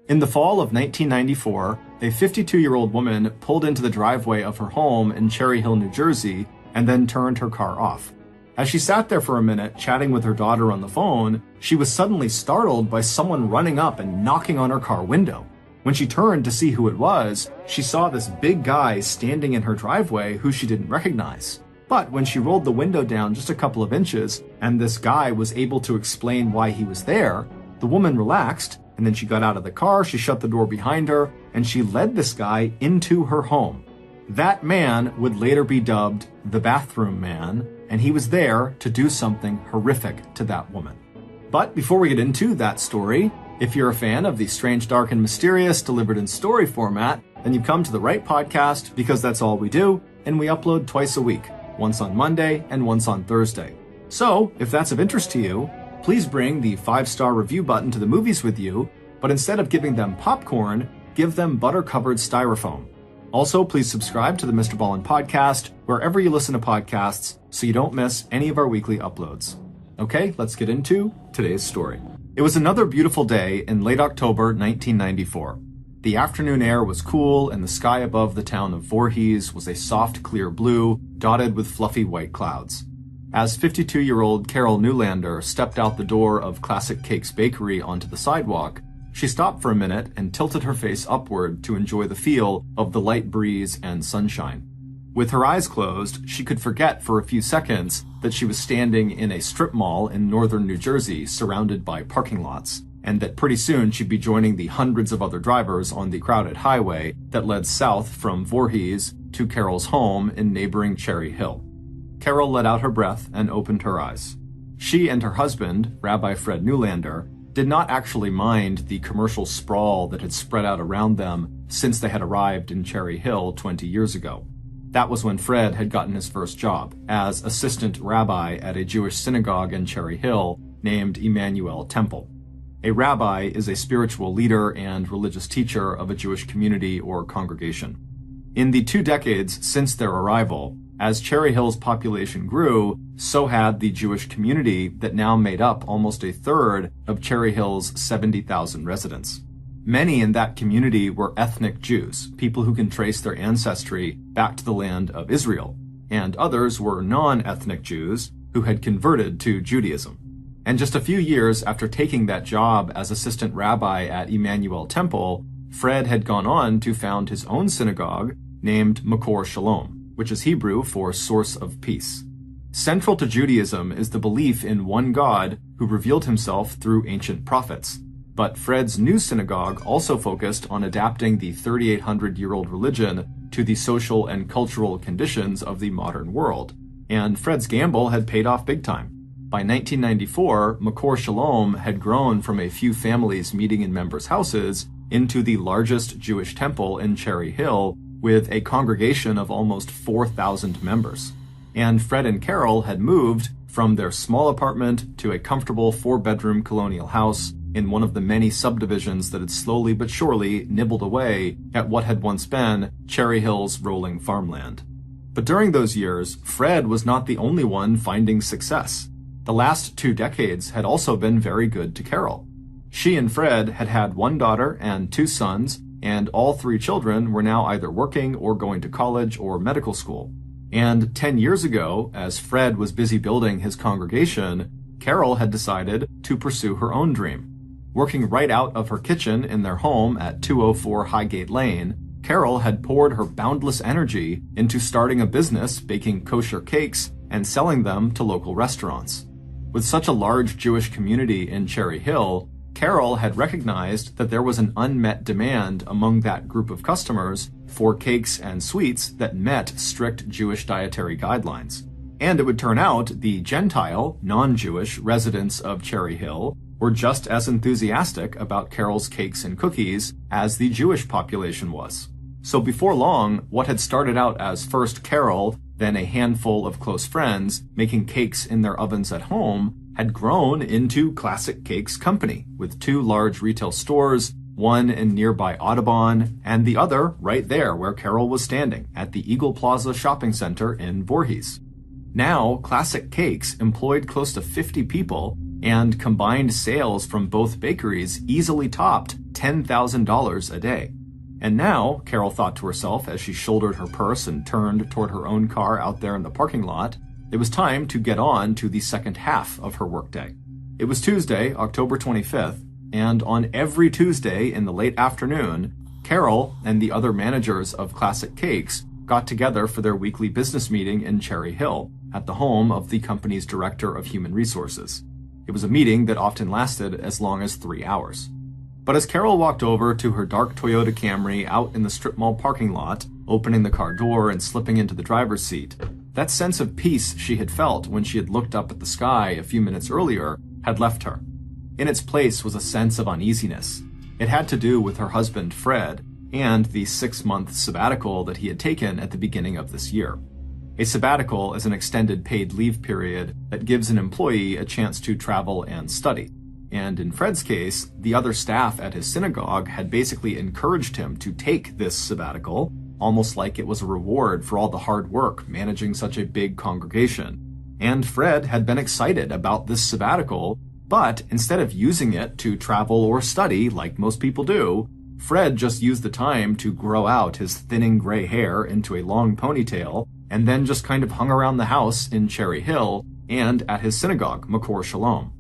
In the fall of 1994, a 52-year-old woman pulled into the driveway of her home in Cherry Hill, New Jersey, and then turned her car off. As she sat there for a minute chatting with her daughter on the phone, she was suddenly startled by someone running up and knocking on her car window. When she turned to see who it was, she saw this big guy standing in her driveway who she didn't recognize. But when she rolled the window down just a couple of inches and this guy was able to explain why he was there, the woman relaxed, and then she got out of the car, she shut the door behind her, and she led this guy into her home. That man would later be dubbed the Bathroom Man, and he was there to do something horrific to that woman. But before we get into that story, if you're a fan of the strange, dark, and mysterious delivered in story format, then you've come to the right podcast because that's all we do, and we upload twice a week, once on Monday and once on Thursday. So, if that's of interest to you, please bring the 5-star review button to the movies with you, but instead of giving them popcorn, give them butter-covered styrofoam. Also, please subscribe to the MrBallen Podcast wherever you listen to podcasts so you don't miss any of our weekly uploads. Okay, let's get into today's story. It was another beautiful day in late October 1994. The afternoon air was cool and the sky above the town of Voorhees was a soft, clear blue, dotted with fluffy white clouds. As 52-year-old Carol Newlander stepped out the door of Classic Cakes Bakery onto the sidewalk, she stopped for a minute and tilted her face upward to enjoy the feel of the light breeze and sunshine. With her eyes closed, she could forget for a few seconds that she was standing in a strip mall in northern New Jersey surrounded by parking lots, and that pretty soon she'd be joining the hundreds of other drivers on the crowded highway that led south from Voorhees to Carol's home in neighboring Cherry Hill. Carol let out her breath and opened her eyes. She and her husband, Rabbi Fred Newlander, did not actually mind the commercial sprawl that had spread out around them since they had arrived in Cherry Hill 20 years ago. That was when Fred had gotten his first job as assistant rabbi at a Jewish synagogue in Cherry Hill named Emmanuel Temple. A rabbi is a spiritual leader and religious teacher of a Jewish community or congregation. In the 2 decades since their arrival, as Cherry Hill's population grew, so had the Jewish community that now made up almost a third of Cherry Hill's 70,000 residents. Many in that community were ethnic Jews, people who can trace their ancestry back to the land of Israel, and others were non-ethnic Jews who had converted to Judaism. And just a few years after taking that job as assistant rabbi at Emmanuel Temple, Fred had gone on to found his own synagogue named Makor Shalom, which is Hebrew for source of peace. Central to Judaism is the belief in one God who revealed himself through ancient prophets. But Fred's new synagogue also focused on adapting the 3,800-year-old religion to the social and cultural conditions of the modern world. And Fred's gamble had paid off big time. By 1994, Makor Shalom had grown from a few families meeting in members' houses into the largest Jewish temple in Cherry Hill, with a congregation of almost 4,000 members. And Fred and Carol had moved from their small apartment to a comfortable 4-bedroom colonial house in one of the many subdivisions that had slowly but surely nibbled away at what had once been Cherry Hill's rolling farmland. But during those years, Fred was not the only one finding success. The last 2 decades had also been very good to Carol. She and Fred had had 1 daughter and 2 sons, and all 3 children were now either working or going to college or medical school. And 10 years ago, as Fred was busy building his congregation, Carol had decided to pursue her own dream. Working right out of her kitchen in their home at 204 Highgate Lane, Carol had poured her boundless energy into starting a business baking kosher cakes and selling them to local restaurants. With such a large Jewish community in Cherry Hill, Carol had recognized that there was an unmet demand among that group of customers for cakes and sweets that met strict Jewish dietary guidelines. And it would turn out the Gentile, non-Jewish residents of Cherry Hill were just as enthusiastic about Carol's cakes and cookies as the Jewish population was. So before long, what had started out as first Carol, then a handful of close friends making cakes in their ovens at home, had grown into Classic Cakes Company, with 2 large retail stores, one in nearby Audubon, and the other right there where Carol was standing, at the Eagle Plaza Shopping Center in Voorhees. Now, Classic Cakes employed close to 50 people, and combined sales from both bakeries easily topped $10,000 a day. And now, Carol thought to herself as she shouldered her purse and turned toward her own car out there in the parking lot, it was time to get on to the second half of her workday. It was Tuesday, October 25th, and on every Tuesday in the late afternoon, Carol and the other managers of Classic Cakes got together for their weekly business meeting in Cherry Hill, at the home of the company's director of human resources. It was a meeting that often lasted as long as 3 hours. But as Carol walked over to her dark Toyota Camry out in the strip mall parking lot, opening the car door and slipping into the driver's seat, that sense of peace she had felt when she had looked up at the sky a few minutes earlier had left her. In its place was a sense of uneasiness. It had to do with her husband, Fred, and the 6-month sabbatical that he had taken at the beginning of this year. A sabbatical is an extended paid leave period that gives an employee a chance to travel and study. And in Fred's case, the other staff at his synagogue had basically encouraged him to take this sabbatical, almost like it was a reward for all the hard work managing such a big congregation. And Fred had been excited about this sabbatical, but instead of using it to travel or study like most people do, Fred just used the time to grow out his thinning gray hair into a long ponytail, and then just kind of hung around the house in Cherry Hill and at his synagogue, Makor Shalom.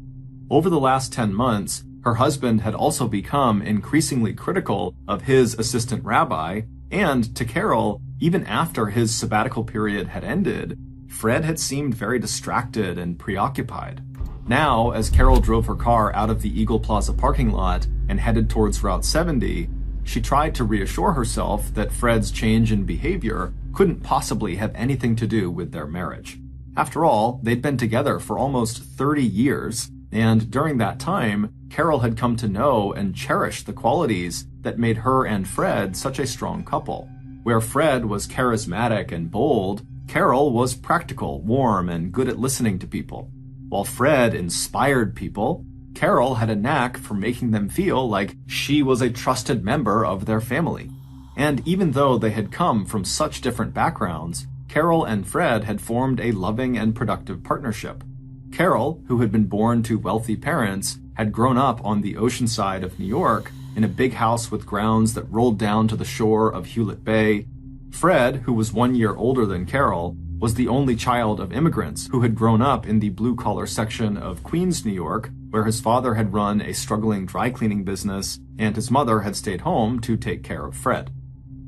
Over the last 10 months, her husband had also become increasingly critical of his assistant rabbi, and to Carol, even after his sabbatical period had ended, Fred had seemed very distracted and preoccupied. Now, as Carol drove her car out of the Eagle Plaza parking lot and headed towards Route 70, she tried to reassure herself that Fred's change in behavior couldn't possibly have anything to do with their marriage. After all, they'd been together for almost 30 years, and during that time, Carol had come to know and cherish the qualities that made her and Fred such a strong couple. Where Fred was charismatic and bold, Carol was practical, warm, and good at listening to people. While Fred inspired people, Carol had a knack for making them feel like she was a trusted member of their family. And even though they had come from such different backgrounds, Carol and Fred had formed a loving and productive partnership. Carol, who had been born to wealthy parents, had grown up on the ocean side of New York in a big house with grounds that rolled down to the shore of Hewlett Bay. Fred, who was 1 year older than Carol, was the only child of immigrants who had grown up in the blue-collar section of Queens, New York, where his father had run a struggling dry cleaning business and his mother had stayed home to take care of Fred.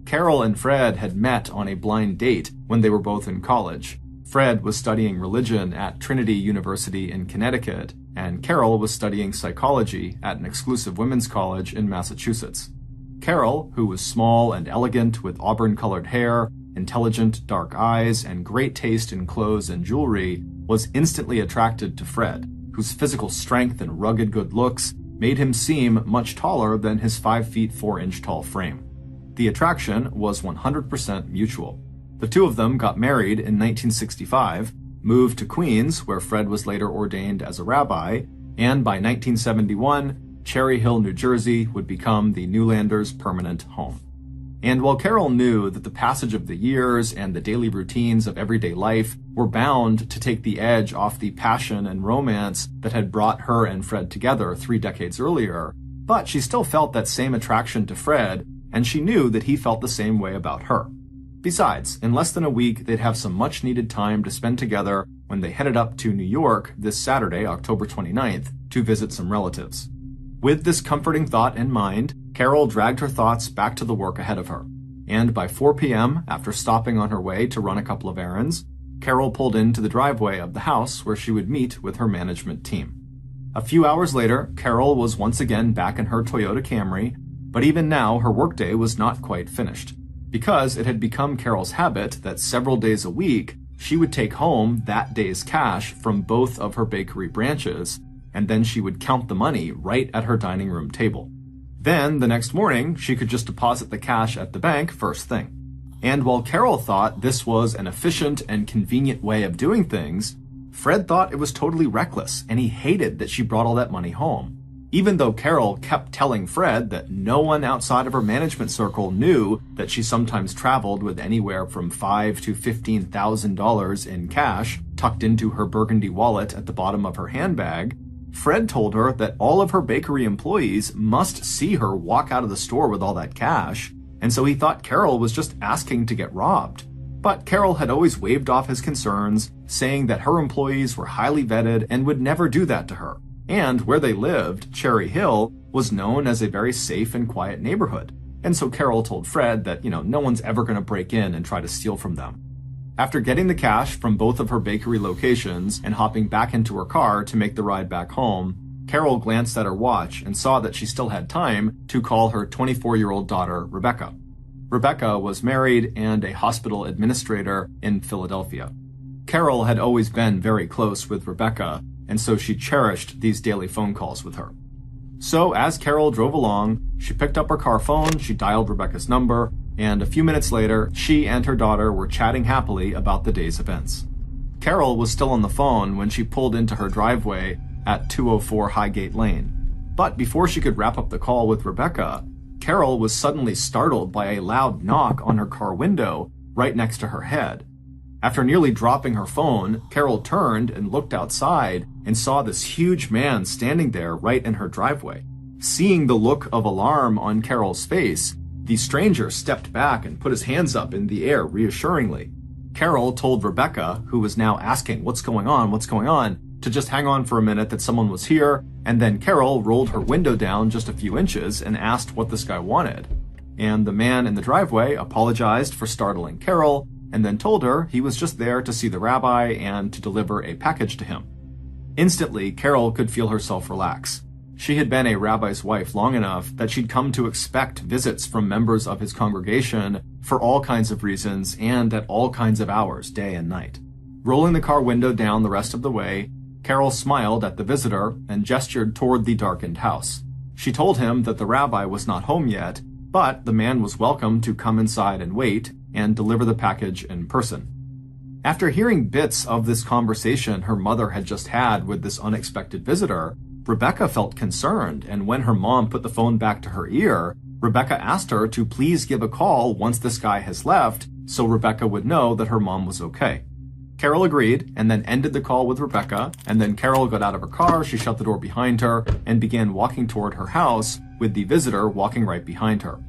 Carol and Fred had met on a blind date when they were both in college. Fred was studying religion at Trinity University in Connecticut, and Carol was studying psychology at an exclusive women's college in Massachusetts. Carol, who was small and elegant with auburn-colored hair, intelligent dark eyes, and great taste in clothes and jewelry, was instantly attracted to Fred, whose physical strength and rugged good looks made him seem much taller than his 5 feet 4 inch tall frame. The attraction was 100% mutual. The two of them got married in 1965, moved to Queens, where Fred was later ordained as a rabbi, and by 1971, Cherry Hill, New Jersey would become the Newlanders' permanent home. And while Carol knew that the passage of the years and the daily routines of everyday life were bound to take the edge off the passion and romance that had brought her and Fred together 3 decades earlier, but she still felt that same attraction to Fred, and she knew that he felt the same way about her. Besides, in less than a week, they'd have some much-needed time to spend together when they headed up to New York this Saturday, October 29th, to visit some relatives. With this comforting thought in mind, Carol dragged her thoughts back to the work ahead of her. And by 4 p.m., after stopping on her way to run a couple of errands, Carol pulled into the driveway of the house where she would meet with her management team. A few hours later, Carol was once again back in her Toyota Camry, but even now her workday was not quite finished. Because it had become Carol's habit that several days a week, she would take home that day's cash from both of her bakery branches, and then she would count the money right at her dining room table. Then, the next morning, she could just deposit the cash at the bank first thing. And while Carol thought this was an efficient and convenient way of doing things, Fred thought it was totally reckless, and he hated that she brought all that money home. Even though Carol kept telling Fred that no one outside of her management circle knew that she sometimes traveled with anywhere from $5,000 to $15,000 in cash tucked into her burgundy wallet at the bottom of her handbag, Fred told her that all of her bakery employees must see her walk out of the store with all that cash, and so he thought Carol was just asking to get robbed. But Carol had always waved off his concerns, saying that her employees were highly vetted and would never do that to her. And where they lived, Cherry Hill, was known as a very safe and quiet neighborhood. And so Carol told Fred that, no one's ever going to break in and try to steal from them. After getting the cash from both of her bakery locations and hopping back into her car to make the ride back home, Carol glanced at her watch and saw that she still had time to call her 24-year-old daughter, Rebecca. Rebecca was married and a hospital administrator in Philadelphia. Carol had always been very close with Rebecca, and so she cherished these daily phone calls with her. So as Carol drove along, she picked up her car phone, she dialed Rebecca's number, and a few minutes later, she and her daughter were chatting happily about the day's events. Carol was still on the phone when she pulled into her driveway at 204 Highgate Lane. But before she could wrap up the call with Rebecca, Carol was suddenly startled by a loud knock on her car window right next to her head. After nearly dropping her phone, Carol turned and looked outside and saw this huge man standing there right in her driveway. Seeing the look of alarm on Carol's face, the stranger stepped back and put his hands up in the air reassuringly. Carol told Rebecca, who was now asking, what's going on, to just hang on for a minute, that someone was here, and then Carol rolled her window down just a few inches and asked what this guy wanted. And the man in the driveway apologized for startling Carol, and then told her he was just there to see the rabbi and to deliver a package to him. Instantly, Carol could feel herself relax. She had been a rabbi's wife long enough that she'd come to expect visits from members of his congregation for all kinds of reasons and at all kinds of hours, day and night. Rolling the car window down the rest of the way, Carol smiled at the visitor and gestured toward the darkened house. She told him that the rabbi was not home yet, but the man was welcome to come inside and wait and deliver the package in person. After hearing bits of this conversation her mother had just had with this unexpected visitor, Rebecca felt concerned, and when her mom put the phone back to her ear, Rebecca asked her to please give a call once this guy has left so Rebecca would know that her mom was okay. Carol agreed and then ended the call with Rebecca, and then Carol got out of her car, she shut the door behind her, and began walking toward her house with the visitor walking right behind her.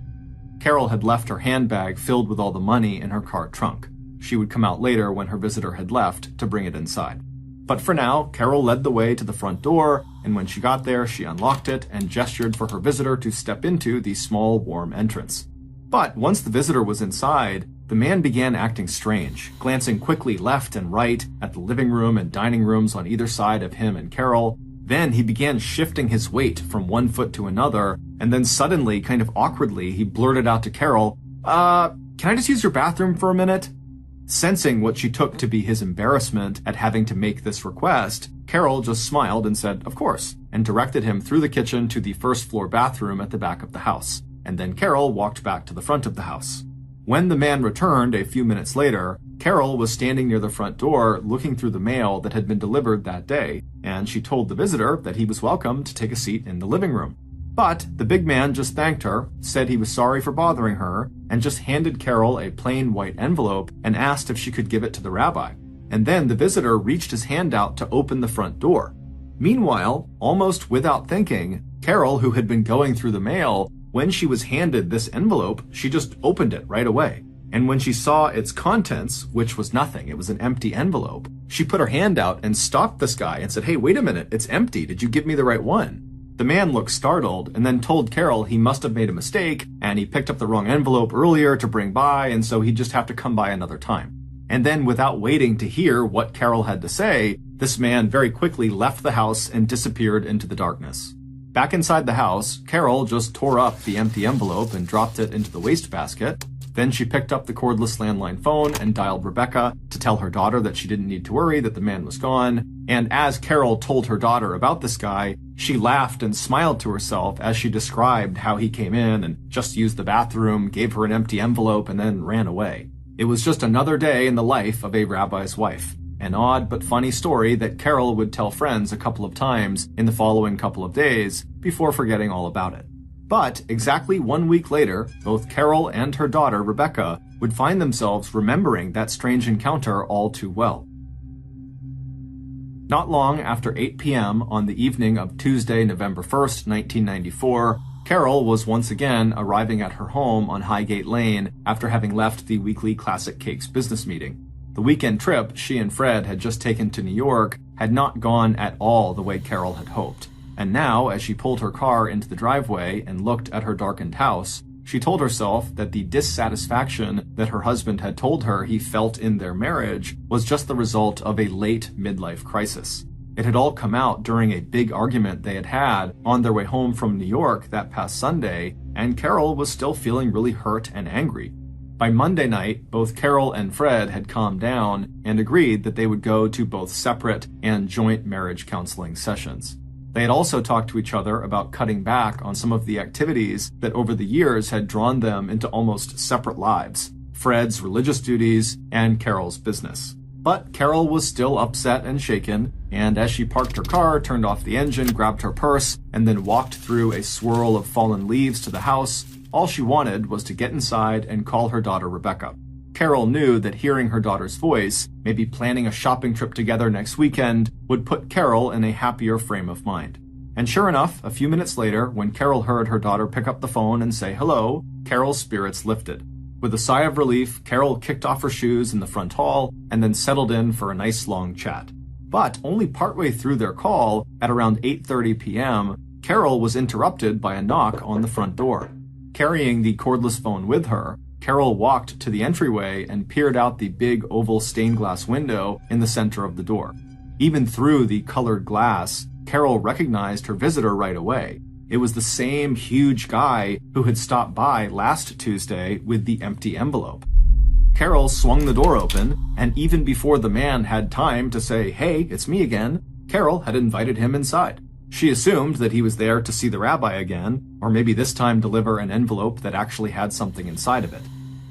Carol had left her handbag filled with all the money in her car trunk. She would come out later when her visitor had left to bring it inside. But for now, Carol led the way to the front door, and when she got there, she unlocked it and gestured for her visitor to step into the small, warm entrance. But once the visitor was inside, the man began acting strange, glancing quickly left and right at the living room and dining rooms on either side of him and Carol. Then he began shifting his weight from one foot to another, and then suddenly, kind of awkwardly, he blurted out to Carol, can I just use your bathroom for a minute? Sensing what she took to be his embarrassment at having to make this request, Carol just smiled and said, of course, and directed him through the kitchen to the first floor bathroom at the back of the house. And then Carol walked back to the front of the house. When the man returned a few minutes later, Carol was standing near the front door looking through the mail that had been delivered that day, and she told the visitor that he was welcome to take a seat in the living room. But the big man just thanked her, said he was sorry for bothering her, and just handed Carol a plain white envelope and asked if she could give it to the rabbi. And then the visitor reached his hand out to open the front door. Meanwhile, almost without thinking, Carol, who had been going through the mail, when she was handed this envelope, she just opened it right away. And when she saw its contents, which was nothing, it was an empty envelope, she put her hand out and stopped this guy and said, hey, wait a minute, it's empty. Did you give me the right one? The man looked startled and then told Carol he must have made a mistake and he picked up the wrong envelope earlier to bring by, and so he'd just have to come by another time. And then, without waiting to hear what Carol had to say, this man very quickly left the house and disappeared into the darkness. Back inside the house, Carol just tore up the empty envelope and dropped it into the wastebasket. Then she picked up the cordless landline phone and dialed Rebecca to tell her daughter that she didn't need to worry, that the man was gone. And as Carol told her daughter about this guy, she laughed and smiled to herself as she described how he came in and just used the bathroom, gave her an empty envelope, and then ran away. It was just another day in the life of a rabbi's wife. An odd but funny story that Carol would tell friends a couple of times in the following couple of days before forgetting all about it. But exactly 1 week later, both Carol and her daughter, Rebecca, would find themselves remembering that strange encounter all too well. Not long after 8 p.m. on the evening of Tuesday, November 1st, 1994, Carol was once again arriving at her home on Highgate Lane after having left the weekly Classic Cakes business meeting. The weekend trip she and Fred had just taken to New York had not gone at all the way Carol had hoped. And now, as she pulled her car into the driveway and looked at her darkened house, she told herself that the dissatisfaction that her husband had told her he felt in their marriage was just the result of a late midlife crisis. It had all come out during a big argument they had had on their way home from New York that past Sunday, and Carol was still feeling really hurt and angry. By Monday night, both Carol and Fred had calmed down and agreed that they would go to both separate and joint marriage counseling sessions. They had also talked to each other about cutting back on some of the activities that over the years had drawn them into almost separate lives, Fred's religious duties and Carol's business. But Carol was still upset and shaken, and as she parked her car, turned off the engine, grabbed her purse, and then walked through a swirl of fallen leaves to the house, all she wanted was to get inside and call her daughter Rebecca. Carol knew that hearing her daughter's voice, maybe planning a shopping trip together next weekend, would put Carol in a happier frame of mind. And sure enough, a few minutes later, when Carol heard her daughter pick up the phone and say hello, Carol's spirits lifted. With a sigh of relief, Carol kicked off her shoes in the front hall and then settled in for a nice long chat. But only partway through their call, at around 8:30 p.m., Carol was interrupted by a knock on the front door. Carrying the cordless phone with her, Carol walked to the entryway and peered out the big oval stained glass window in the center of the door. Even through the colored glass, Carol recognized her visitor right away. It was the same huge guy who had stopped by last Tuesday with the empty envelope. Carol swung the door open, and even before the man had time to say, "Hey, it's me again," Carol had invited him inside. She assumed that he was there to see the rabbi again, or maybe this time deliver an envelope that actually had something inside of it.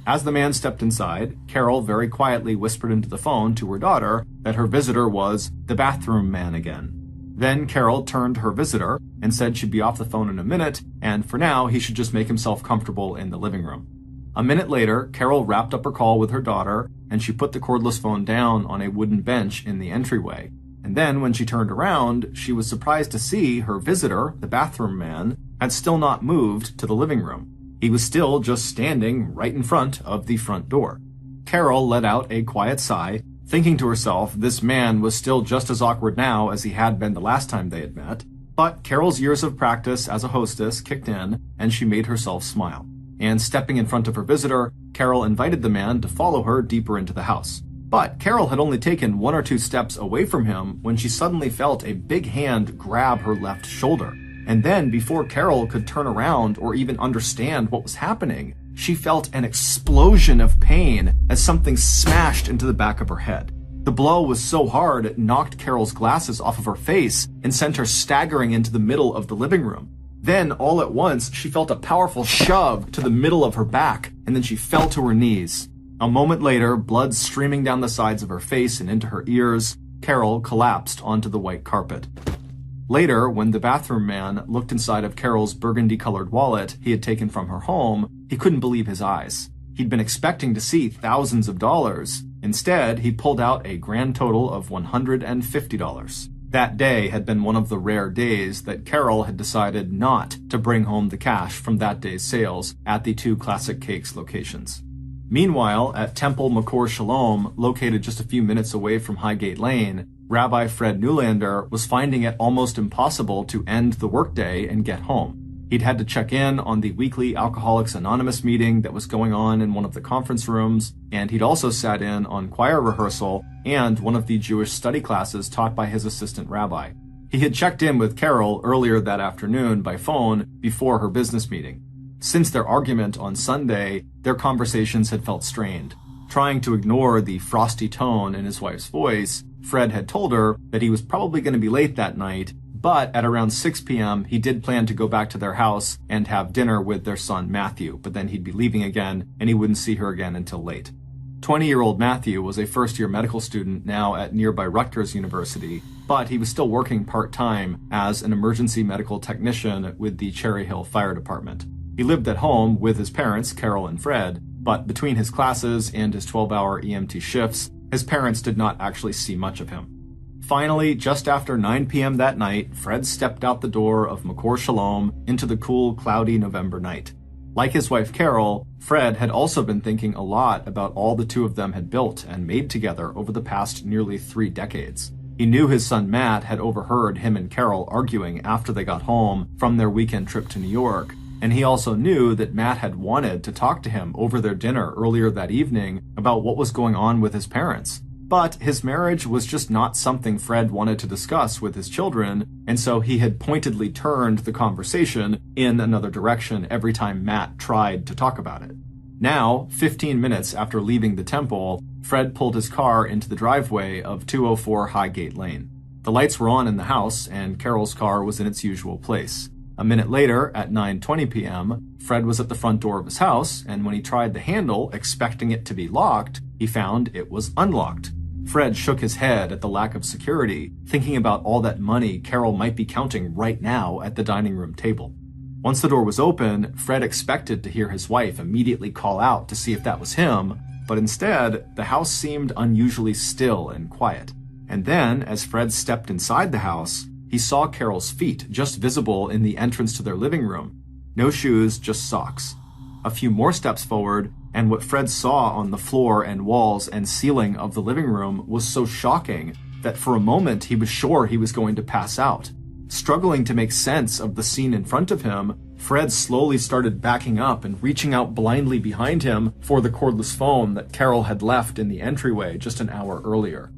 As the man stepped inside, Carol very quietly whispered into the phone to her daughter that her visitor was the bathroom man again. Then Carol turned to her visitor and said she'd be off the phone in a minute, and for now he should just make himself comfortable in the living room. A minute later, Carol wrapped up her call with her daughter, and she put the cordless phone down on a wooden bench in the entryway. And then when she turned around, she was surprised to see her visitor, the bathroom man, had still not moved to the living room. He was still just standing right in front of the front door. Carol let out a quiet sigh, thinking to herself this man was still just as awkward now as he had been the last time they had met. But Carol's years of practice as a hostess kicked in, and she made herself smile. And stepping in front of her visitor, Carol invited the man to follow her deeper into the house. But Carol had only taken 1 or 2 steps away from him when she suddenly felt a big hand grab her left shoulder. And then, before Carol could turn around or even understand what was happening, she felt an explosion of pain as something smashed into the back of her head. The blow was so hard it knocked Carol's glasses off of her face and sent her staggering into the middle of the living room. Then, all at once, she felt a powerful shove to the middle of her back, and then she fell to her knees. A moment later, blood streaming down the sides of her face and into her ears, Carol collapsed onto the white carpet. Later, when the bathroom man looked inside of Carol's burgundy-colored wallet he had taken from her home, he couldn't believe his eyes. He'd been expecting to see thousands of dollars. Instead, he pulled out a grand total of $150. That day had been one of the rare days that Carol had decided not to bring home the cash from that day's sales at the 2 Classic Cakes locations. Meanwhile, at Temple Makor Shalom, located just a few minutes away from Highgate Lane, Rabbi Fred Newlander was finding it almost impossible to end the workday and get home. He'd had to check in on the weekly Alcoholics Anonymous meeting that was going on in one of the conference rooms, and he'd also sat in on choir rehearsal and one of the Jewish study classes taught by his assistant rabbi. He had checked in with Carol earlier that afternoon by phone before her business meeting. Since their argument on Sunday, their conversations had felt strained. Trying to ignore the frosty tone in his wife's voice, Fred had told her that he was probably going to be late that night, but at around 6 p.m., he did plan to go back to their house and have dinner with their son Matthew, but then he'd be leaving again and he wouldn't see her again until late. 20-year-old Matthew was a first-year medical student now at nearby Rutgers University, but he was still working part-time as an emergency medical technician with the Cherry Hill Fire Department. He lived at home with his parents, Carol and Fred, but between his classes and his 12-hour EMT shifts, his parents did not actually see much of him. Finally, just after 9 p.m. that night, Fred stepped out the door of McCor Shalom into the cool, cloudy November night. Like his wife Carol, Fred had also been thinking a lot about all the two of them had built and made together over the past nearly 3 decades. He knew his son Matt had overheard him and Carol arguing after they got home from their weekend trip to New York, and he also knew that Matt had wanted to talk to him over their dinner earlier that evening about what was going on with his parents. But his marriage was just not something Fred wanted to discuss with his children, and so he had pointedly turned the conversation in another direction every time Matt tried to talk about it. Now, 15 minutes after leaving the temple, Fred pulled his car into the driveway of 204 Highgate Lane. The lights were on in the house, and Carol's car was in its usual place. A minute later, at 9:20 p.m., Fred was at the front door of his house, and when he tried the handle, expecting it to be locked, he found it was unlocked. Fred shook his head at the lack of security, thinking about all that money Carol might be counting right now at the dining room table. Once the door was open, Fred expected to hear his wife immediately call out to see if that was him, but instead, the house seemed unusually still and quiet. And then, as Fred stepped inside the house, he saw Carol's feet just visible in the entrance to their living room. No shoes, just socks. A few more steps forward, and what Fred saw on the floor and walls and ceiling of the living room was so shocking that for a moment he was sure he was going to pass out. Struggling to make sense of the scene in front of him, Fred slowly started backing up and reaching out blindly behind him for the cordless phone that Carol had left in the entryway just an hour earlier.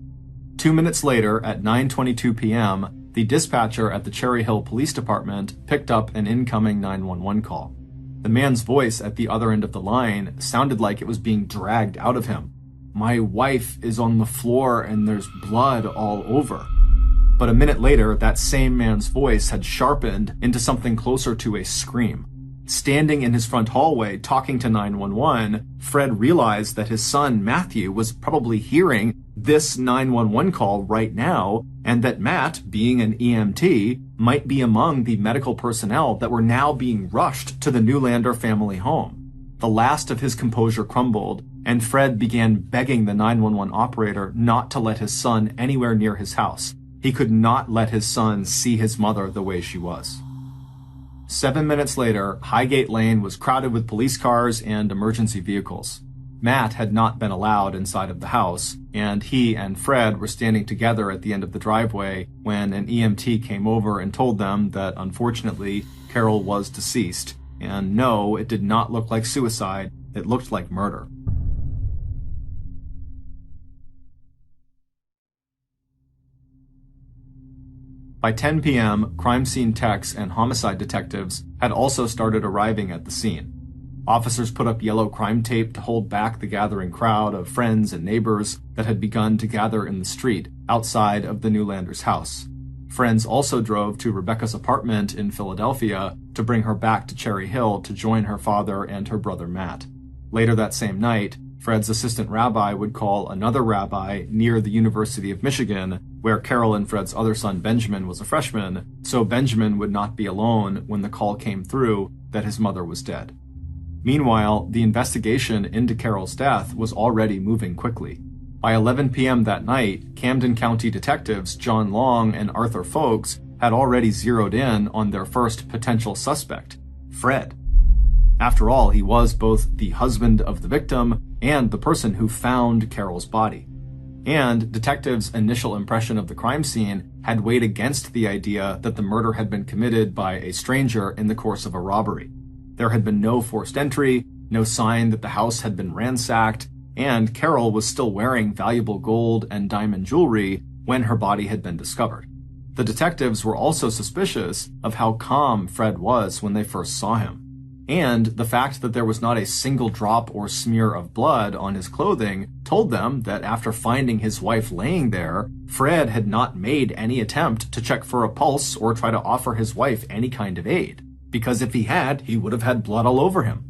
2 minutes later, at 9:22 p.m., the dispatcher at the Cherry Hill Police Department picked up an incoming 911 call. The man's voice at the other end of the line sounded like it was being dragged out of him. "My wife is on the floor and there's blood all over." But a minute later, that same man's voice had sharpened into something closer to a scream. Standing in his front hallway talking to 911, Fred realized that his son Matthew was probably hearing this 911 call right now, and that Matt, being an EMT, might be among the medical personnel that were now being rushed to the Newlander family home. The last of his composure crumbled, and Fred began begging the 911 operator not to let his son anywhere near his house. He could not let his son see his mother the way she was. 7 minutes later, Highgate Lane was crowded with police cars and emergency vehicles. Matt had not been allowed inside of the house, and he and Fred were standing together at the end of the driveway when an EMT came over and told them that, unfortunately, Carol was deceased. And no, it did not look like suicide, it looked like murder. By 10 p.m., crime scene techs and homicide detectives had also started arriving at the scene. Officers put up yellow crime tape to hold back the gathering crowd of friends and neighbors that had begun to gather in the street outside of the Newlanders' house. Friends also drove to Rebecca's apartment in Philadelphia to bring her back to Cherry Hill to join her father and her brother Matt. Later that same night, Fred's assistant rabbi would call another rabbi near the University of Michigan, where Carol and Fred's other son Benjamin was a freshman, so Benjamin would not be alone when the call came through that his mother was dead. Meanwhile, the investigation into Carol's death was already moving quickly. By 11 p.m. that night, Camden County detectives John Long and Arthur Folks had already zeroed in on their first potential suspect, Fred. After all, he was both the husband of the victim and the person who found Carol's body. And detectives' initial impression of the crime scene had weighed against the idea that the murder had been committed by a stranger in the course of a robbery. There had been no forced entry, no sign that the house had been ransacked, and Carol was still wearing valuable gold and diamond jewelry when her body had been discovered. The detectives were also suspicious of how calm Fred was when they first saw him. And the fact that there was not a single drop or smear of blood on his clothing told them that after finding his wife laying there, Fred had not made any attempt to check for a pulse or try to offer his wife any kind of aid. Because if he had, he would have had blood all over him.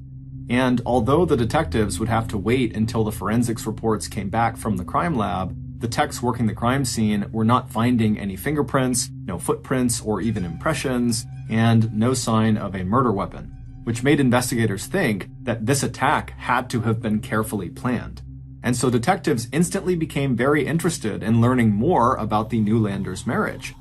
And although the detectives would have to wait until the forensics reports came back from the crime lab, the techs working the crime scene were not finding any fingerprints, no footprints or even impressions, and no sign of a murder weapon, which made investigators think that this attack had to have been carefully planned. and so detectives instantly became very interested in learning more about the Newlanders' marriage.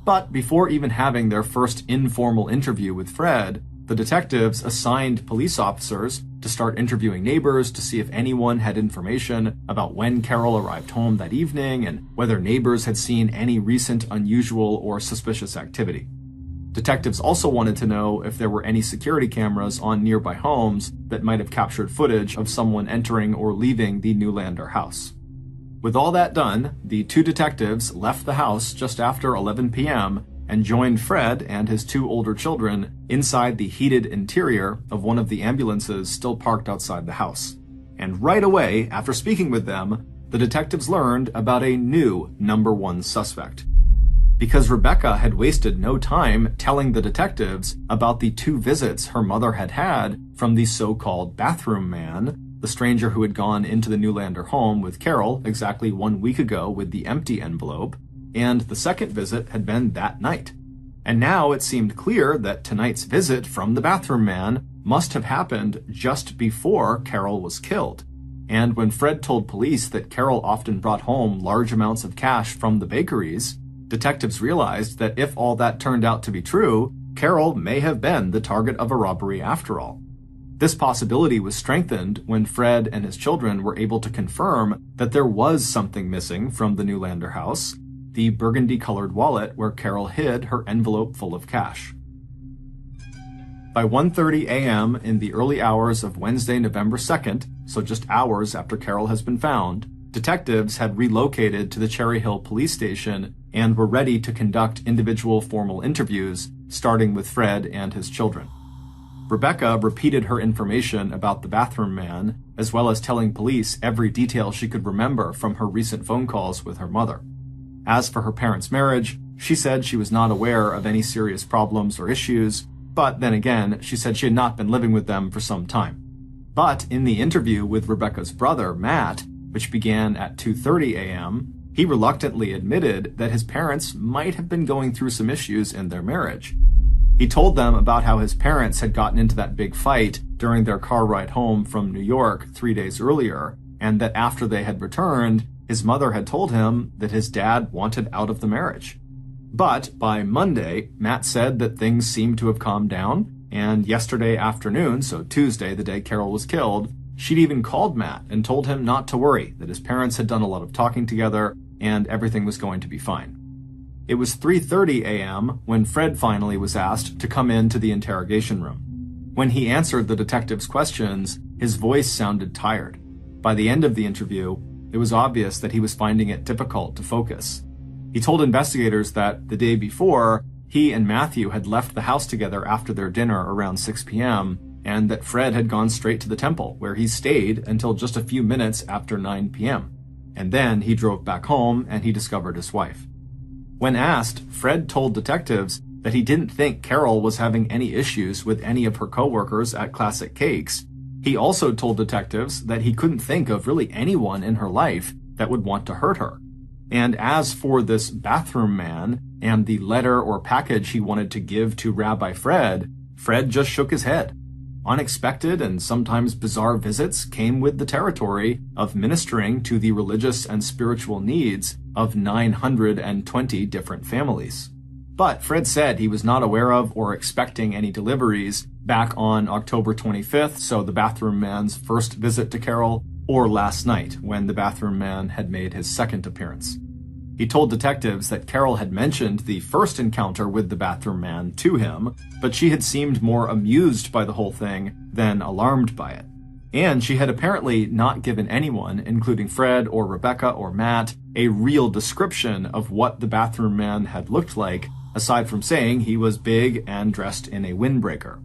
But before even having their first informal interview with Fred, the detectives assigned police officers to start interviewing neighbors to see if anyone had information about when Carol arrived home that evening and whether neighbors had seen any recent unusual or suspicious activity. Detectives also wanted to know if there were any security cameras on nearby homes that might have captured footage of someone entering or leaving the Newlander house. With all that done, the two detectives left the house just after 11 p.m. and joined Fred and his two older children inside the heated interior of one of the ambulances still parked outside the house. And right away, after speaking with them, the detectives learned about a new number one suspect. Because Rebecca had wasted no time telling the detectives about the two visits her mother had had from the so-called bathroom man, the stranger who had gone into the Newlander home with Carol exactly 1 week ago with the empty envelope, and the second visit had been that night. And now it seemed clear that tonight's visit from the bathroom man must have happened just before Carol was killed. And when Fred told police that Carol often brought home large amounts of cash from the bakeries, detectives realized that if all that turned out to be true, Carol may have been the target of a robbery after all. This possibility was strengthened when Fred and his children were able to confirm that there was something missing from the Newlander house, the burgundy-colored wallet where Carol hid her envelope full of cash. By 1:30 a.m. in the early hours of Wednesday, November 2nd, so just hours after Carol has been found, detectives had relocated to the Cherry Hill police station and were ready to conduct individual formal interviews, starting with Fred and his children. Rebecca repeated her information about the bathroom man, as well as telling police every detail she could remember from her recent phone calls with her mother. As for her parents' marriage, she said she was not aware of any serious problems or issues, but then again, she said she had not been living with them for some time. But in the interview with Rebecca's brother, Matt, which began at 2:30 a.m., he reluctantly admitted that his parents might have been going through some issues in their marriage. He told them about how his parents had gotten into that big fight during their car ride home from New York 3 days earlier, and that after they had returned, his mother had told him that his dad wanted out of the marriage. But by Monday, Matt said that things seemed to have calmed down, and yesterday afternoon, so Tuesday, the day Carol was killed, she'd even called Matt and told him not to worry, that his parents had done a lot of talking together and everything was going to be fine. It was 3:30 a.m. when Fred finally was asked to come into the interrogation room. When he answered the detective's questions, his voice sounded tired. By the end of the interview, it was obvious that he was finding it difficult to focus. He told investigators that the day before, he and Matthew had left the house together after their dinner around 6 p.m., and that Fred had gone straight to the temple, where he stayed until just a few minutes after 9 p.m. And then he drove back home and he discovered his wife. When asked, Fred told detectives that he didn't think Carol was having any issues with any of her coworkers at Classic Cakes. He also told detectives that he couldn't think of really anyone in her life that would want to hurt her. And as for this bathroom man and the letter or package he wanted to give to Rabbi Fred, Fred just shook his head. Unexpected and sometimes bizarre visits came with the territory of ministering to the religious and spiritual needs of 920 different families. But Fred said he was not aware of or expecting any deliveries back on October 25th, so the bathroom man's first visit to Carol, or last night when the bathroom man had made his second appearance. He told detectives that Carol had mentioned the first encounter with the bathroom man to him, but she had seemed more amused by the whole thing than alarmed by it. And she had apparently not given anyone, including Fred or Rebecca or Matt, a real description of what the bathroom man had looked like, aside from saying he was big and dressed in a windbreaker.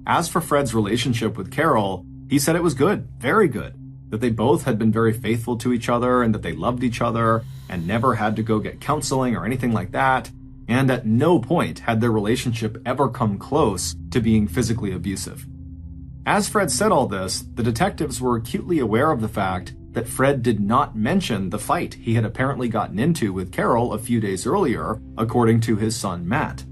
As for Fred's relationship with Carol, he said it was good, very good, that they both had been very faithful to each other and that they loved each other and never had to go get counseling or anything like that, and at no point had their relationship ever come close to being physically abusive. As Fred said all this, the detectives were acutely aware of the fact that Fred did not mention the fight he had apparently gotten into with Carol a few days earlier, according to his son Matt.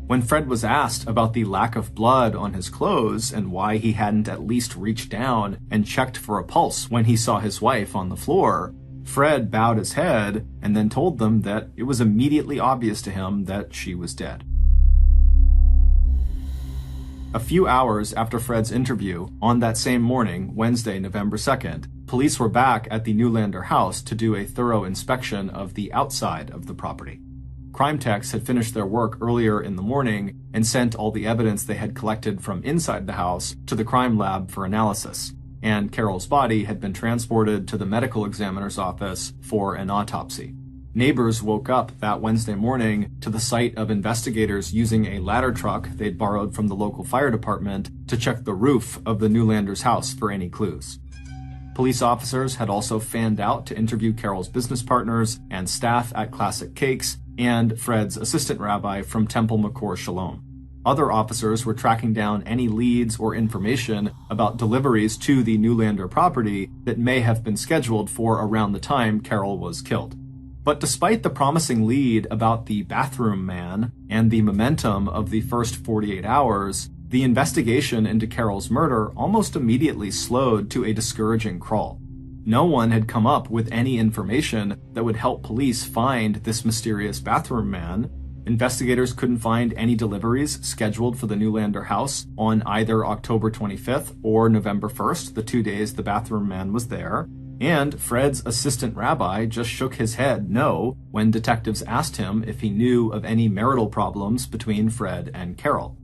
When Fred was asked about the lack of blood on his clothes and why he hadn't at least reached down and checked for a pulse when he saw his wife on the floor, Fred bowed his head and then told them that it was immediately obvious to him that she was dead. A few hours after Fred's interview, on that same morning, Wednesday, November 2nd, police were back at the Newlander house to do a thorough inspection of the outside of the property. Crime techs had finished their work earlier in the morning and sent all the evidence they had collected from inside the house to the crime lab for analysis, and Carol's body had been transported to the medical examiner's office for an autopsy. Neighbors woke up that Wednesday morning to the sight of investigators using a ladder truck they'd borrowed from the local fire department to check the roof of the Newlanders' house for any clues. Police officers had also fanned out to interview Carol's business partners and staff at Classic Cakes and Fred's assistant rabbi from Temple McCour Shalom. Other officers were tracking down any leads or information about deliveries to the Newlander property that may have been scheduled for around the time Carol was killed. But despite the promising lead about the bathroom man and the momentum of the first 48 hours, the investigation into Carol's murder almost immediately slowed to a discouraging crawl. No one had come up with any information that would help police find this mysterious bathroom man. Investigators couldn't find any deliveries scheduled for the Newlander house on either October 25th or November 1st, the 2 days the bathroom man was there. And Fred's assistant rabbi just shook his head no when detectives asked him if he knew of any marital problems between Fred and Carol.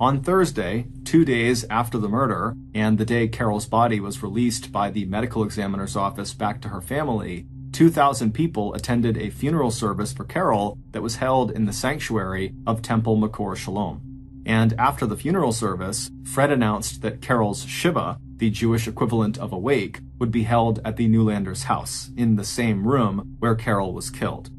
On Thursday, 2 days after the murder, and the day Carol's body was released by the medical examiner's office back to her family, 2,000 people attended a funeral service for Carol that was held in the sanctuary of Temple McCour Shalom. And after the funeral service, Fred announced that Carol's Shiva, the Jewish equivalent of a wake, would be held at the Newlanders' house, in the same room where Carol was killed.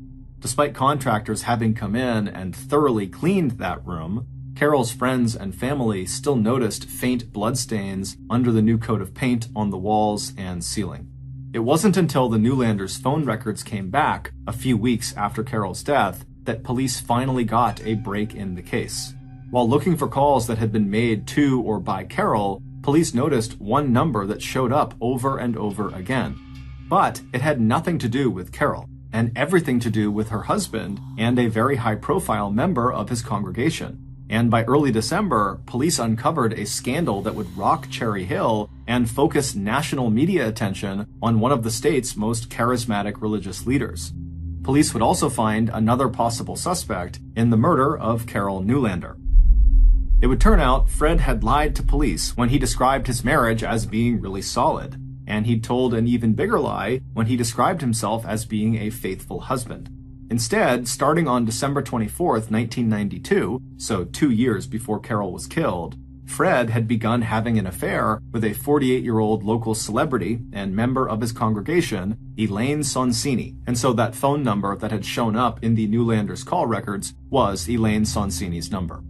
Despite contractors having come in and thoroughly cleaned that room, Carol's friends and family still noticed faint bloodstains under the new coat of paint on the walls and ceiling. It wasn't until the Newlanders' phone records came back a few weeks after Carol's death that police finally got a break in the case. While looking for calls that had been made to or by Carol, police noticed one number that showed up over and over again. But it had nothing to do with Carol, and everything to do with her husband and a very high-profile member of his congregation. And by early December, police uncovered a scandal that would rock Cherry Hill and focus national media attention on one of the state's most charismatic religious leaders. Police would also find another possible suspect in the murder of Carol Newlander. It would turn out Fred had lied to police when he described his marriage as being really solid, and he'd told an even bigger lie when he described himself as being a faithful husband. Instead, starting on December 24th, 1992, so 2 years before Carol was killed, Fred had begun having an affair with a 48-year-old local celebrity and member of his congregation, Elaine Sonsini, and so that phone number that had shown up in the Newlanders' call records was Elaine Sonsini's number.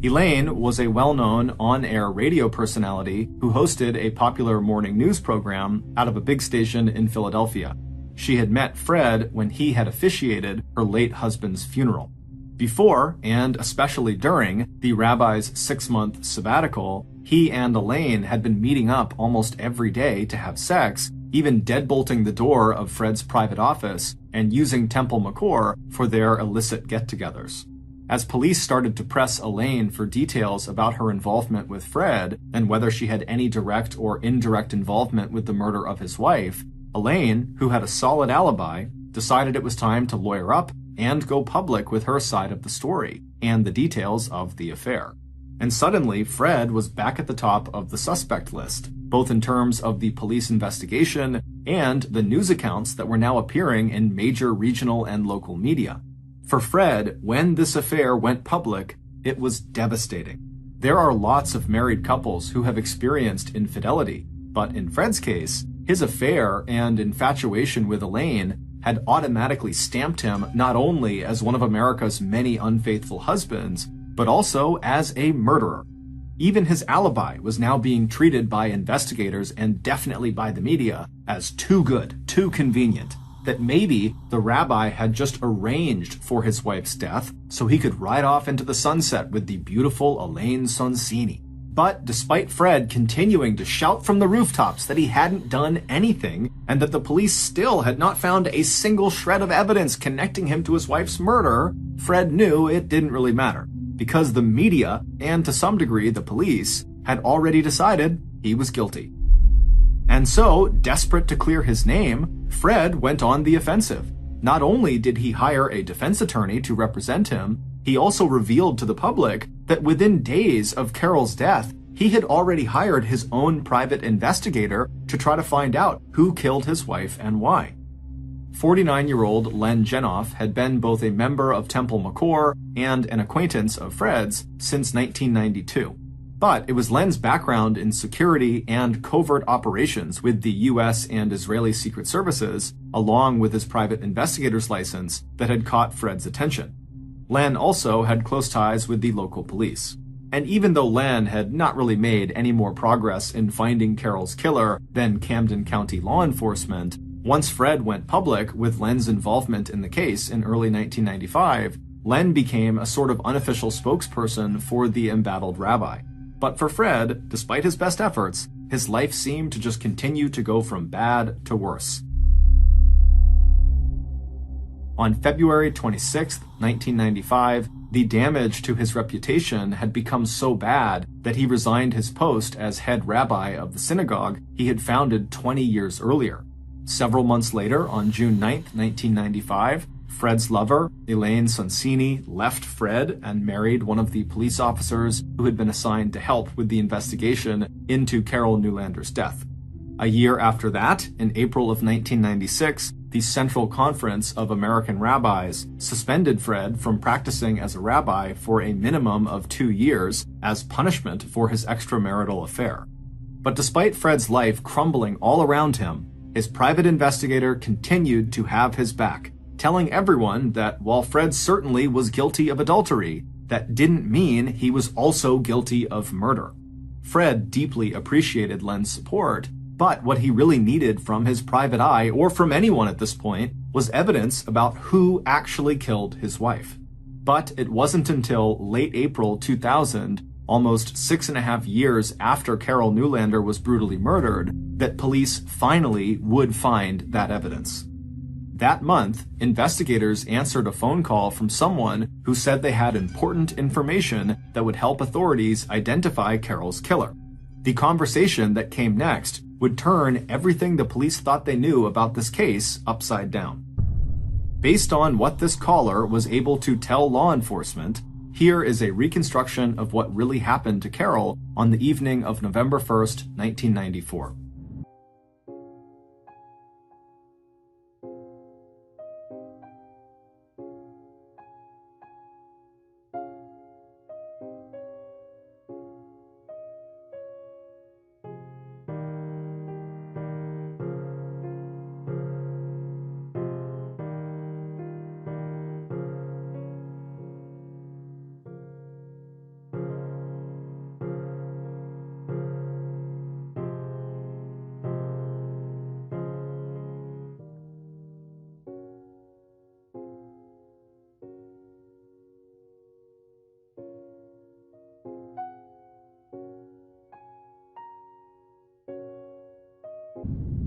Elaine was a well-known on-air radio personality who hosted a popular morning news program out of a big station in Philadelphia. She had met Fred when he had officiated her late husband's funeral. Before, and especially during, the rabbi's 6-month sabbatical, he and Elaine had been meeting up almost every day to have sex, even deadbolting the door of Fred's private office and using Temple McCour for their illicit get-togethers. As police started to press Elaine for details about her involvement with Fred and whether she had any direct or indirect involvement with the murder of his wife, Elaine, who had a solid alibi, decided it was time to lawyer up and go public with her side of the story and the details of the affair. And suddenly, Fred was back at the top of the suspect list, both in terms of the police investigation and the news accounts that were now appearing in major regional and local media. For Fred, when this affair went public, it was devastating. There are lots of married couples who have experienced infidelity, but in Fred's case, his affair and infatuation with Elaine had automatically stamped him not only as one of America's many unfaithful husbands, but also as a murderer. Even his alibi was now being treated by investigators and definitely by the media as too good, too convenient, that maybe the rabbi had just arranged for his wife's death so he could ride off into the sunset with the beautiful Elaine Sonsini. But despite Fred continuing to shout from the rooftops that he hadn't done anything and that the police still had not found a single shred of evidence connecting him to his wife's murder, Fred knew it didn't really matter, because the media, and to some degree the police, had already decided he was guilty. And so, desperate to clear his name, Fred went on the offensive. Not only did he hire a defense attorney to represent him, he also revealed to the public that within days of Carol's death, he had already hired his own private investigator to try to find out who killed his wife and why. 49-year-old Len Genoff had been both a member of Temple McCore and an acquaintance of Fred's since 1992. But it was Len's background in security and covert operations with the US and Israeli Secret Services, along with his private investigator's license, that had caught Fred's attention. Len also had close ties with the local police. And even though Len had not really made any more progress in finding Carol's killer than Camden County law enforcement, once Fred went public with Len's involvement in the case in early 1995, Len became a sort of unofficial spokesperson for the embattled rabbi. But for Fred, despite his best efforts, his life seemed to just continue to go from bad to worse. On February 26, 1995, the damage to his reputation had become so bad that he resigned his post as head rabbi of the synagogue he had founded 20 years earlier. Several months later, on June 9, 1995, Fred's lover, Elaine Sonsini, left Fred and married one of the police officers who had been assigned to help with the investigation into Carol Newlander's death. A year after that, in April of 1996, the Central Conference of American Rabbis suspended Fred from practicing as a rabbi for a minimum of 2 years as punishment for his extramarital affair. But despite Fred's life crumbling all around him, his private investigator continued to have his back, telling everyone that while Fred certainly was guilty of adultery, that didn't mean he was also guilty of murder. Fred deeply appreciated Len's support, but what he really needed from his private eye, or from anyone at this point, was evidence about who actually killed his wife. But it wasn't until late April 2000, almost 6.5 years after Carol Newlander was brutally murdered, that police finally would find that evidence. That month, investigators answered a phone call from someone who said they had important information that would help authorities identify Carol's killer. The conversation that came next would turn everything the police thought they knew about this case upside down. Based on what this caller was able to tell law enforcement, here is a reconstruction of what really happened to Carol on the evening of November 1st, 1994.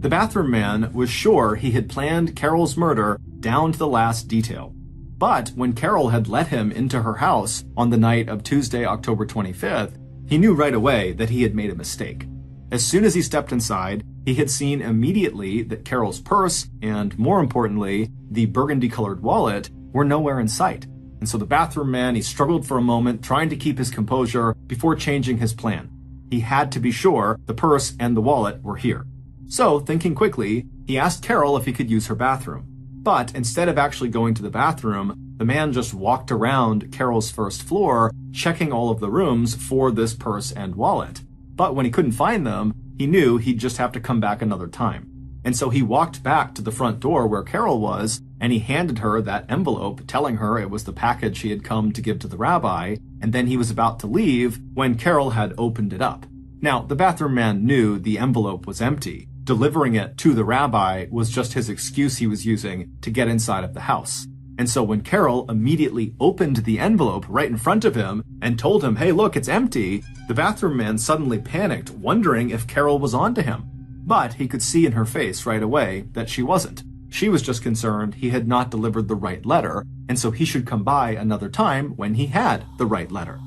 The bathroom man was sure he had planned Carol's murder down to the last detail. But when Carol had let him into her house on the night of Tuesday, October 25th, he knew right away that he had made a mistake. As soon as he stepped inside, he had seen immediately that Carol's purse and, more importantly, the burgundy-colored wallet were nowhere in sight. And so the bathroom man, he struggled for a moment, trying to keep his composure before changing his plan. He had to be sure the purse and the wallet were here. So, thinking quickly, he asked Carol if he could use her bathroom. But instead of actually going to the bathroom, the man just walked around Carol's first floor, checking all of the rooms for this purse and wallet. But when he couldn't find them, he knew he'd just have to come back another time. And so he walked back to the front door where Carol was, and he handed her that envelope, telling her it was the package he had come to give to the rabbi, and then he was about to leave when Carol had opened it up. Now, the bathroom man knew the envelope was empty, delivering it to the rabbi was just his excuse he was using to get inside of the house. And so when Carol immediately opened the envelope right in front of him and told him, "Hey, look, it's empty," the bathroom man suddenly panicked, wondering if Carol was onto him. But he could see in her face right away that she wasn't. She was just concerned he had not delivered the right letter, and so he should come by another time when he had the right letter.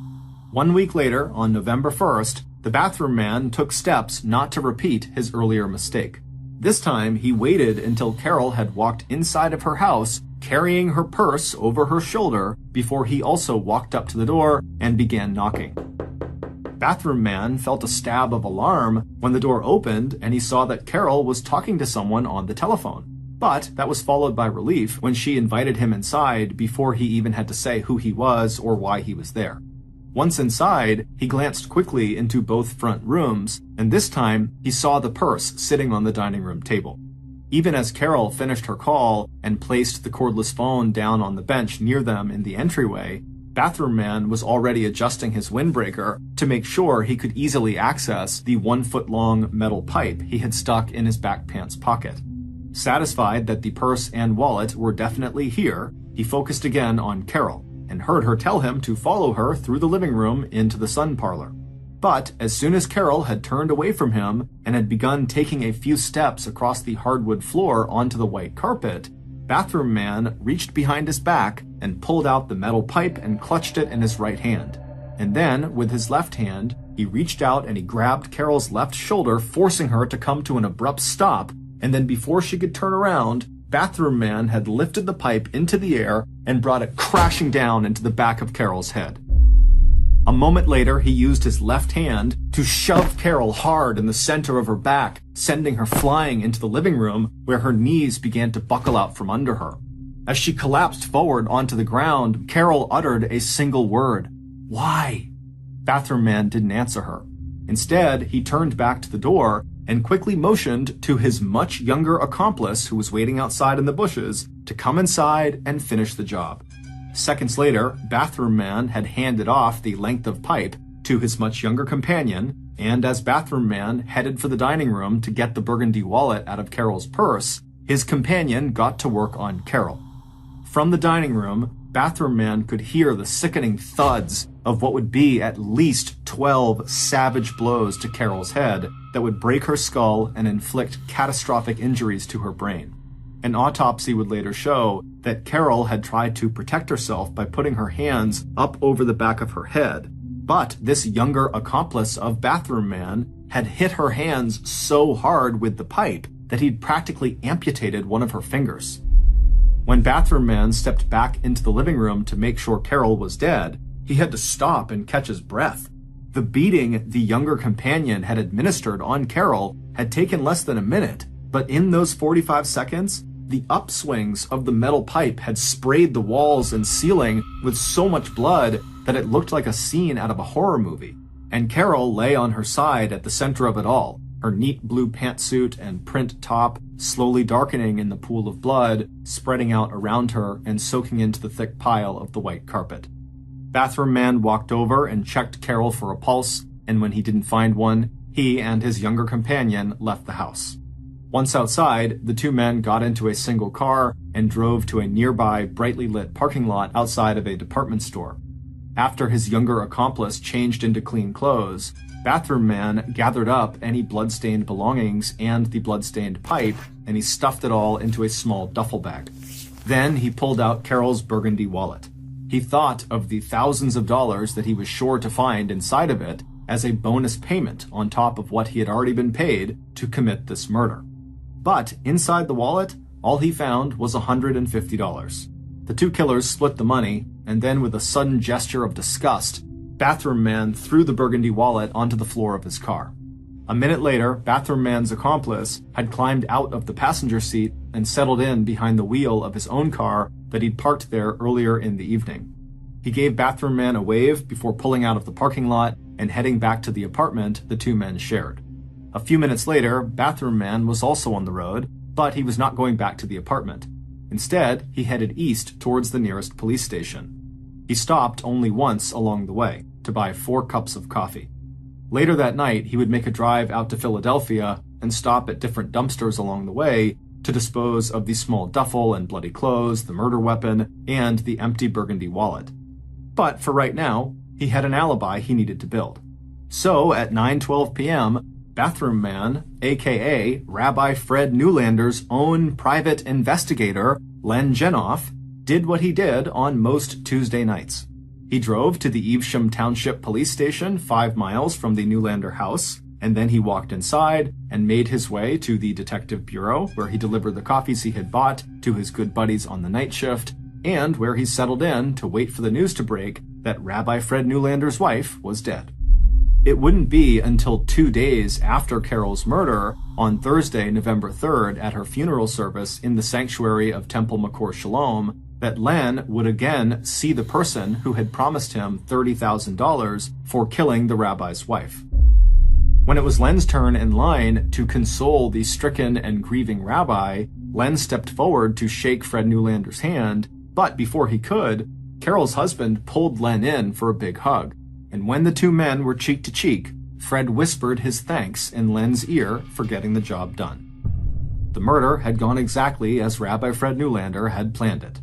1 week later, on November 1st, the bathroom man took steps not to repeat his earlier mistake. This time, he waited until Carol had walked inside of her house, carrying her purse over her shoulder, before he also walked up to the door and began knocking. Bathroom man felt a stab of alarm when the door opened and he saw that Carol was talking to someone on the telephone. But that was followed by relief when she invited him inside before he even had to say who he was or why he was there. Once inside, he glanced quickly into both front rooms, and this time he saw the purse sitting on the dining room table. Even as Carol finished her call and placed the cordless phone down on the bench near them in the entryway, Bathroom Man was already adjusting his windbreaker to make sure he could easily access the 1-foot-long metal pipe he had stuck in his back pants pocket. Satisfied that the purse and wallet were definitely here, he focused again on Carol and heard her tell him to follow her through the living room into the sun parlor. But as soon as Carol had turned away from him and had begun taking a few steps across the hardwood floor onto the white carpet, Bathroom Man reached behind his back and pulled out the metal pipe and clutched it in his right hand. And then, with his left hand, he reached out and he grabbed Carol's left shoulder, forcing her to come to an abrupt stop, and then before she could turn around, Bathroom Man had lifted the pipe into the air and brought it crashing down into the back of Carol's head. A moment later, he used his left hand to shove Carol hard in the center of her back, sending her flying into the living room where her knees began to buckle out from under her. As she collapsed forward onto the ground, Carol uttered a single word: "Why?" Bathroom Man didn't answer her. Instead, he turned back to the door and quickly motioned to his much younger accomplice who was waiting outside in the bushes to come inside and finish the job. Seconds later, Bathroom Man had handed off the length of pipe to his much younger companion, and as Bathroom Man headed for the dining room to get the burgundy wallet out of Carol's purse, his companion got to work on Carol. From the dining room, Bathroom Man could hear the sickening thuds of what would be at least 12 savage blows to Carol's head that would break her skull and inflict catastrophic injuries to her brain. An autopsy would later show that Carol had tried to protect herself by putting her hands up over the back of her head, but this younger accomplice of Bathroom Man had hit her hands so hard with the pipe that he'd practically amputated one of her fingers. When Bathroom Man stepped back into the living room to make sure Carol was dead, he had to stop and catch his breath. The beating the younger companion had administered on Carol had taken less than a minute, but in those 45 seconds, the upswings of the metal pipe had sprayed the walls and ceiling with so much blood that it looked like a scene out of a horror movie. And Carol lay on her side at the center of it all, her neat blue pantsuit and print top slowly darkening in the pool of blood, spreading out around her and soaking into the thick pile of the white carpet. Bathroom Man walked over and checked Carol for a pulse, and when he didn't find one, he and his younger companion left the house. Once outside, the two men got into a single car and drove to a nearby brightly lit parking lot outside of a department store. After his younger accomplice changed into clean clothes, Bathroom Man gathered up any blood-stained belongings and the blood-stained pipe, and he stuffed it all into a small duffel bag. Then he pulled out Carol's burgundy wallet. He thought of the thousands of dollars that he was sure to find inside of it as a bonus payment on top of what he had already been paid to commit this murder. But inside the wallet, all he found was $150. The two killers split the money, and then with a sudden gesture of disgust, Bathroom Man threw the burgundy wallet onto the floor of his car. A minute later, Bathroom Man's accomplice had climbed out of the passenger seat and settled in behind the wheel of his own car that he'd parked there earlier in the evening. He gave Bathroom Man a wave before pulling out of the parking lot and heading back to the apartment the two men shared. A few minutes later, Bathroom Man was also on the road, but he was not going back to the apartment. Instead, he headed east towards the nearest police station. He stopped only once along the way to buy 4 cups of coffee. Later that night, he would make a drive out to Philadelphia and stop at different dumpsters along the way to dispose of the small duffel and bloody clothes, the murder weapon, and the empty burgundy wallet. But for right now, he had an alibi he needed to build. So at 9:12 p.m., Bathroom Man, aka Rabbi Fred Newlander's own private investigator, Len Genoff, did what he did on most Tuesday nights. He drove to the Evesham Township Police Station 5 miles from the Newlander house, and then he walked inside and made his way to the Detective Bureau, where he delivered the coffees he had bought to his good buddies on the night shift, and where he settled in to wait for the news to break that Rabbi Fred Newlander's wife was dead. It wouldn't be until 2 days after Carol's murder, on Thursday, November 3rd, at her funeral service in the sanctuary of Temple Makor Shalom, that Len would again see the person who had promised him $30,000 for killing the rabbi's wife. When it was Len's turn in line to console the stricken and grieving rabbi, Len stepped forward to shake Fred Newlander's hand, but before he could, Carol's husband pulled Len in for a big hug. And when the two men were cheek to cheek, Fred whispered his thanks in Len's ear for getting the job done. The murder had gone exactly as Rabbi Fred Newlander had planned it.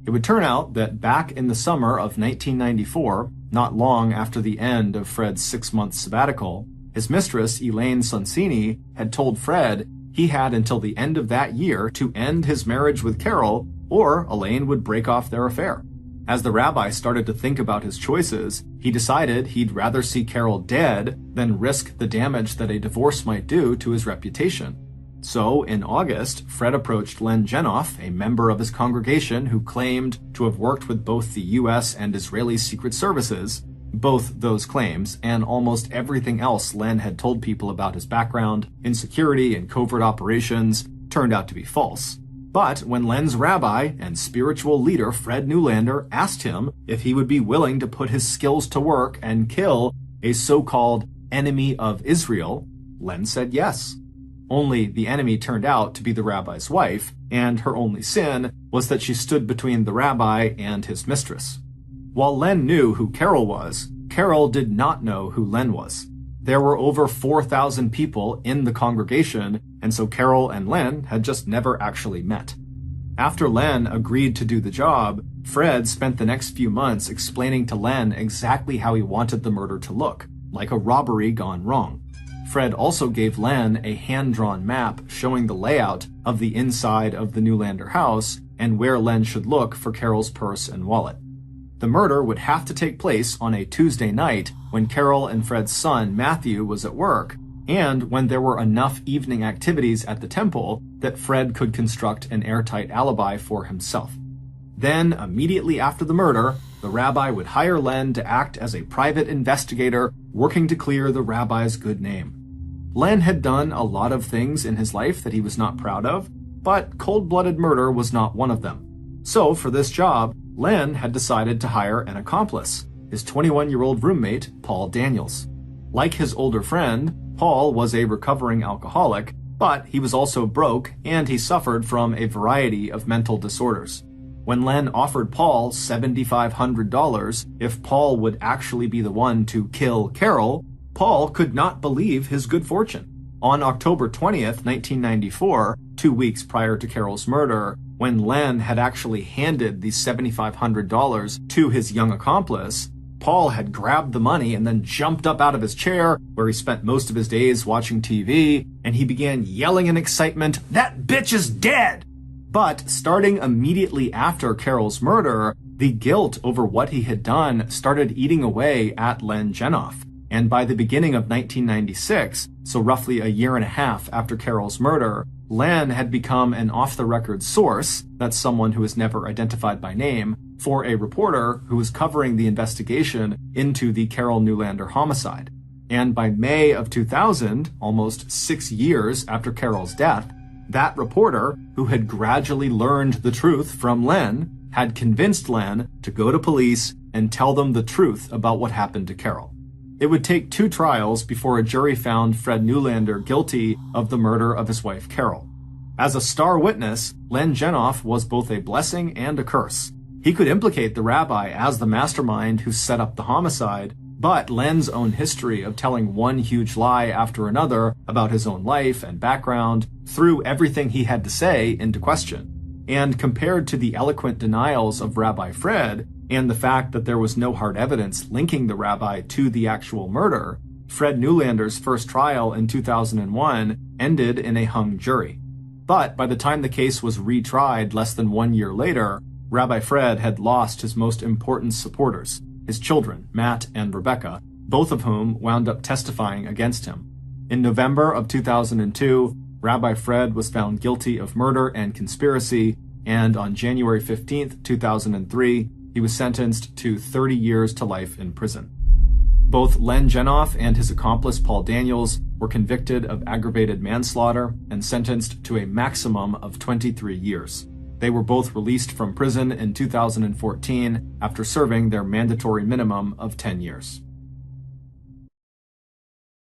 It would turn out that back in the summer of 1994, not long after the end of Fred's 6-month sabbatical, his mistress, Elaine Sonsini, had told Fred he had until the end of that year to end his marriage with Carol, or Elaine would break off their affair. As the rabbi started to think about his choices, he decided he'd rather see Carol dead than risk the damage that a divorce might do to his reputation. So, in August, Fred approached Len Genoff, a member of his congregation who claimed to have worked with both the U.S. and Israeli secret services. Both those claims, and almost everything else Len had told people about his background, insecurity, and covert operations, turned out to be false. But when Len's rabbi and spiritual leader Fred Newlander asked him if he would be willing to put his skills to work and kill a so-called enemy of Israel, Len said yes. Only the enemy turned out to be the rabbi's wife, and her only sin was that she stood between the rabbi and his mistress. While Len knew who Carol was, Carol did not know who Len was. There were over 4,000 people in the congregation, and so Carol and Len had just never actually met. After Len agreed to do the job, Fred spent the next few months explaining to Len exactly how he wanted the murder to look, like a robbery gone wrong. Fred also gave Len a hand-drawn map showing the layout of the inside of the Newlander house and where Len should look for Carol's purse and wallet. The murder would have to take place on a Tuesday night when Carol and Fred's son, Matthew, was at work, and when there were enough evening activities at the temple that Fred could construct an airtight alibi for himself. Then, immediately after the murder, the rabbi would hire Len to act as a private investigator working to clear the rabbi's good name. Len had done a lot of things in his life that he was not proud of, but cold-blooded murder was not one of them. So, for this job, Len had decided to hire an accomplice, his 21-year-old roommate, Paul Daniels. Like his older friend, Paul was a recovering alcoholic, but he was also broke and he suffered from a variety of mental disorders. When Len offered Paul $7,500 if Paul would actually be the one to kill Carol, Paul could not believe his good fortune. On October 20th, 1994, 2 weeks prior to Carol's murder, when Len had actually handed the $7,500 to his young accomplice, Paul had grabbed the money and then jumped up out of his chair, where he spent most of his days watching TV, and he began yelling in excitement, "That bitch is dead!" But starting immediately after Carol's murder, the guilt over what he had done started eating away at Len Genoff. And by the beginning of 1996, so roughly a year and a half after Carol's murder, Len had become an off-the-record source, that's someone who is never identified by name, for a reporter who was covering the investigation into the Carol Newlander homicide. And by May of 2000, almost 6 years after Carol's death, that reporter, who had gradually learned the truth from Len, had convinced Len to go to police and tell them the truth about what happened to Carol. It would take 2 trials before a jury found Fred Newlander guilty of the murder of his wife Carol. As a star witness, Len Genoff was both a blessing and a curse. He could implicate the rabbi as the mastermind who set up the homicide, But Len's own history of telling one huge lie after another about his own life and background threw everything he had to say into question. And compared to the eloquent denials of Rabbi Fred and the fact that there was no hard evidence linking the rabbi to the actual murder, Fred Newlander's first trial in 2001 ended in a hung jury. But by the time the case was retried less than 1 year later, Rabbi Fred had lost his most important supporters, his children, Matt and Rebecca, both of whom wound up testifying against him. In November of 2002, Rabbi Fred was found guilty of murder and conspiracy, and on January 15, 2003, he was sentenced to 30 years to life in prison. Both Len Genoff and his accomplice Paul Daniels were convicted of aggravated manslaughter and sentenced to a maximum of 23 years. They were both released from prison in 2014 after serving their mandatory minimum of 10 years.